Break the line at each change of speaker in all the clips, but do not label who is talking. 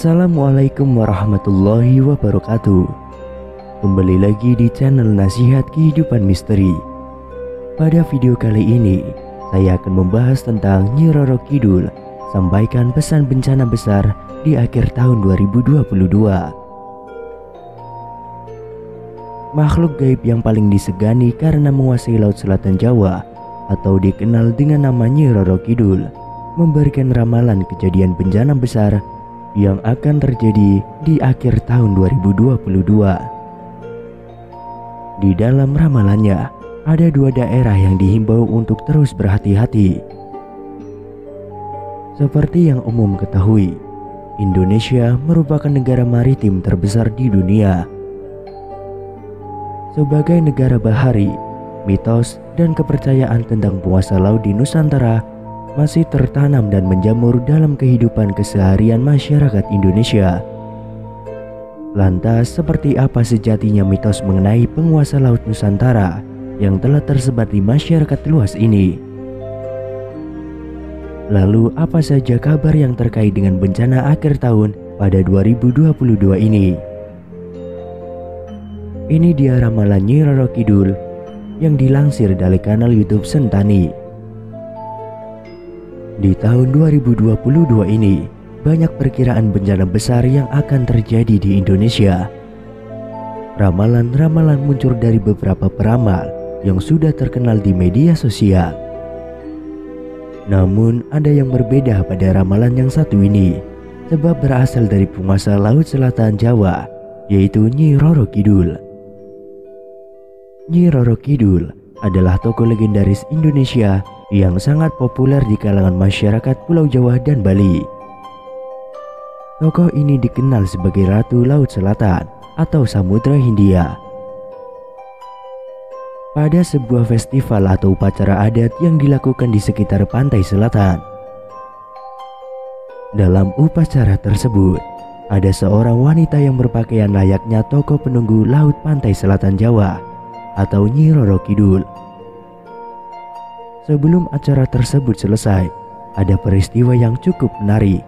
Assalamualaikum warahmatullahi wabarakatuh. Kembali lagi di channel Nasihat Kehidupan Misteri. Pada video kali ini, saya akan membahas tentang Nyi Roro Kidul sampaikan pesan bencana besar di akhir tahun 2022. Makhluk gaib yang paling disegani karena menguasai Laut Selatan Jawa atau dikenal dengan nama Nyi Roro Kidul memberikan ramalan kejadian bencana besar yang akan terjadi di akhir tahun 2022. Di dalam ramalannya, ada dua daerah yang dihimbau untuk terus berhati-hati. Seperti yang umum ketahui, Indonesia merupakan negara maritim terbesar di dunia. Sebagai negara bahari, mitos dan kepercayaan tentang penguasa laut di Nusantara masih tertanam dan menjamur dalam kehidupan keseharian masyarakat Indonesia. Lantas, seperti apa sejatinya mitos mengenai penguasa laut Nusantara yang telah tersebar di masyarakat luas ini? Lalu, apa saja kabar yang terkait dengan bencana akhir tahun pada 2022 ini? Ini dia ramalan Nyi Roro Kidul yang dilansir dari kanal YouTube Sentani. Di tahun 2022 ini, banyak perkiraan bencana besar yang akan terjadi di Indonesia. Ramalan-ramalan muncul dari beberapa peramal yang sudah terkenal di media sosial. Namun, ada yang berbeda pada ramalan yang satu ini, sebab berasal dari penguasa Laut Selatan Jawa, yaitu Nyi Roro Kidul. Nyi Roro Kidul adalah tokoh legendaris Indonesia yang sangat populer di kalangan masyarakat Pulau Jawa dan Bali. Tokoh ini dikenal sebagai Ratu Laut Selatan atau Samudra Hindia. Pada sebuah festival atau upacara adat yang dilakukan di sekitar pantai selatan. Dalam upacara tersebut, ada seorang wanita yang berpakaian layaknya tokoh penunggu laut pantai selatan Jawa atau Nyi Roro Kidul. Sebelum acara tersebut selesai, ada peristiwa yang cukup menarik.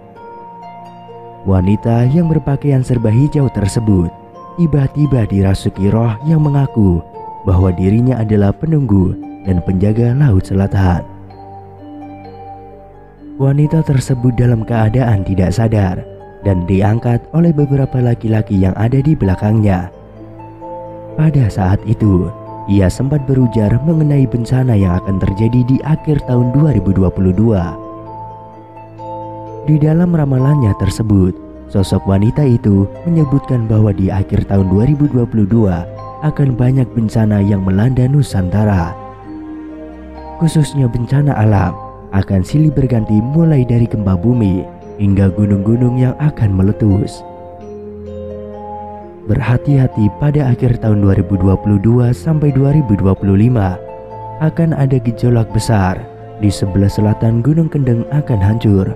Wanita yang berpakaian serba hijau tersebut tiba-tiba dirasuki roh yang mengaku bahwa dirinya adalah penunggu dan penjaga Laut Selatan. Wanita tersebut dalam keadaan tidak sadar dan diangkat oleh beberapa laki-laki yang ada di belakangnya. Pada saat itu, ia sempat berujar mengenai bencana yang akan terjadi di akhir tahun 2022. Di dalam ramalannya tersebut, sosok wanita itu menyebutkan bahwa di akhir tahun 2022 akan banyak bencana yang melanda Nusantara. Khususnya bencana alam akan silih berganti mulai dari gempa bumi hingga gunung-gunung yang akan meletus. Berhati-hati, pada akhir tahun 2022 sampai 2025 akan ada gejolak besar. Di sebelah selatan Gunung Kendeng akan hancur,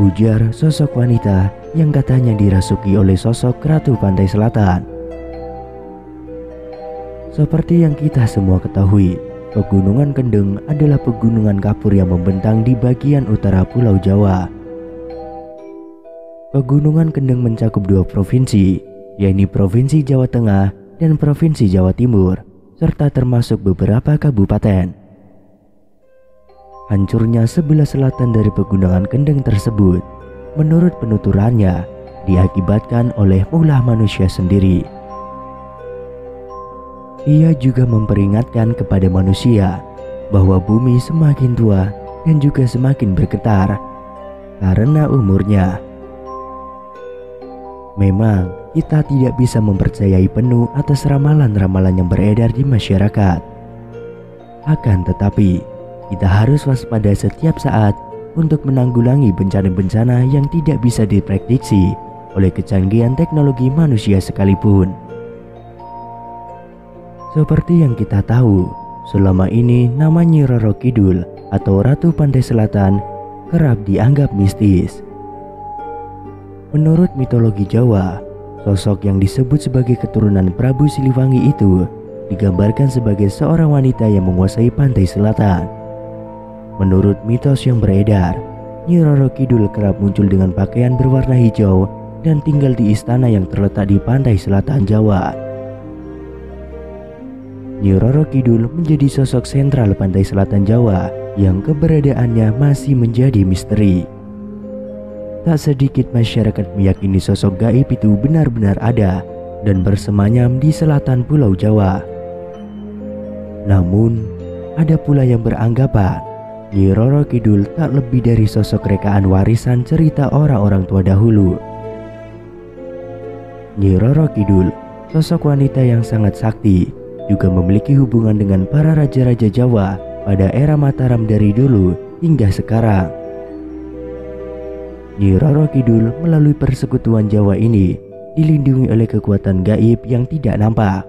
ujar sosok wanita yang katanya dirasuki oleh sosok Ratu Pantai Selatan. Seperti yang kita semua ketahui, Pegunungan Kendeng adalah pegunungan kapur yang membentang di bagian utara Pulau Jawa. Pegunungan Kendeng mencakup dua provinsi, yaitu Provinsi Jawa Tengah dan Provinsi Jawa Timur, serta termasuk beberapa kabupaten. Hancurnya sebelah selatan dari Pegunungan Kendeng tersebut, menurut penuturannya, diakibatkan oleh ulah manusia sendiri. Ia juga memperingatkan kepada manusia bahwa bumi semakin tua dan juga semakin bergetar karena umurnya. Memang, kita tidak bisa mempercayai penuh atas ramalan-ramalan yang beredar di masyarakat. Akan tetapi, kita harus waspada setiap saat untuk menanggulangi bencana-bencana yang tidak bisa diprediksi oleh kecanggihan teknologi manusia sekalipun. Seperti yang kita tahu, selama ini nama Nyi Roro Kidul atau Ratu Pantai Selatan kerap dianggap mistis. Menurut mitologi Jawa, sosok yang disebut sebagai keturunan Prabu Siliwangi itu digambarkan sebagai seorang wanita yang menguasai pantai selatan. Menurut mitos yang beredar, Nyi Roro Kidul kerap muncul dengan pakaian berwarna hijau dan tinggal di istana yang terletak di pantai selatan Jawa. Nyi Roro Kidul menjadi sosok sentral pantai selatan Jawa yang keberadaannya masih menjadi misteri. Tak sedikit masyarakat meyakini sosok gaib itu benar-benar ada dan bersemayam di selatan Pulau Jawa. Namun, ada pula yang beranggapan Nyi Roro Kidul tak lebih dari sosok rekaan warisan cerita orang-orang tua dahulu. Nyi Roro Kidul, sosok wanita yang sangat sakti, juga memiliki hubungan dengan para raja-raja Jawa pada era Mataram dari dulu hingga sekarang. Nyi Roro Kidul melalui persekutuan Jawa ini dilindungi oleh kekuatan gaib yang tidak nampak,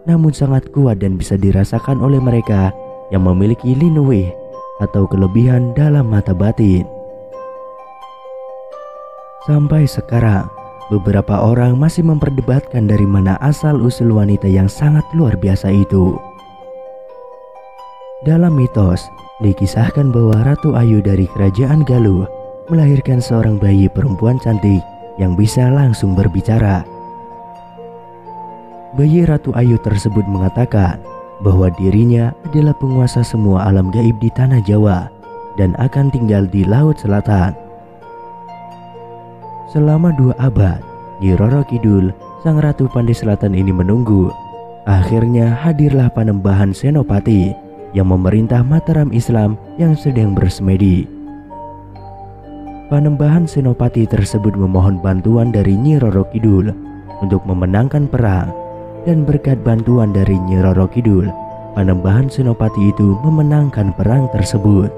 namun sangat kuat dan bisa dirasakan oleh mereka yang memiliki linuwih atau kelebihan dalam mata batin. Sampai sekarang, beberapa orang masih memperdebatkan dari mana asal-usul wanita yang sangat luar biasa itu. Dalam mitos, dikisahkan bahwa Ratu Ayu dari Kerajaan Galuh melahirkan seorang bayi perempuan cantik yang bisa langsung berbicara. Bayi Ratu Ayu tersebut mengatakan bahwa dirinya adalah penguasa semua alam gaib di tanah Jawa dan akan tinggal di Laut Selatan. Selama 2 abad, Nyi Roro Kidul, sang Ratu Pandai Selatan ini menunggu. Akhirnya hadirlah Panembahan Senopati yang memerintah Mataram Islam yang sedang bersemedi. Panembahan Senopati tersebut memohon bantuan dari Nyi Roro Kidul untuk memenangkan perang, dan berkat bantuan dari Nyi Roro Kidul, Panembahan Senopati itu memenangkan perang tersebut.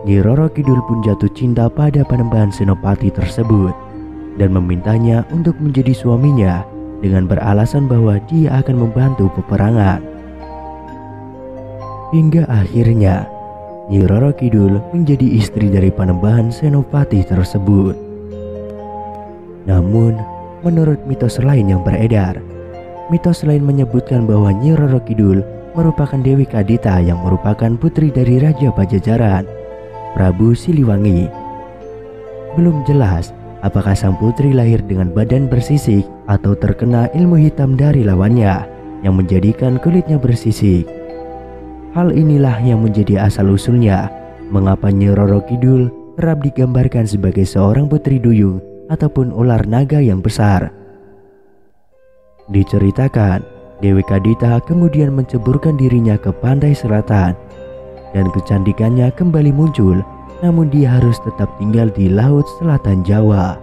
Nyi Roro Kidul pun jatuh cinta pada Panembahan Senopati tersebut dan memintanya untuk menjadi suaminya dengan beralasan bahwa dia akan membantu peperangan. Hingga akhirnya Nyi Roro Kidul menjadi istri dari Panembahan Senopati tersebut. Namun, menurut mitos lain yang beredar, mitos lain menyebutkan bahwa Nyi Roro Kidul merupakan Dewi Kadita yang merupakan putri dari Raja Pajajaran, Prabu Siliwangi. Belum jelas apakah sang putri lahir dengan badan bersisik atau terkena ilmu hitam dari lawannya yang menjadikan kulitnya bersisik. Hal inilah yang menjadi asal-usulnya mengapa Nyi Roro Kidul kerap digambarkan sebagai seorang putri duyung ataupun ular naga yang besar. Diceritakan, Dewi Kadita kemudian menceburkan dirinya ke pantai selatan dan kecantikannya kembali muncul, namun dia harus tetap tinggal di Laut Selatan Jawa.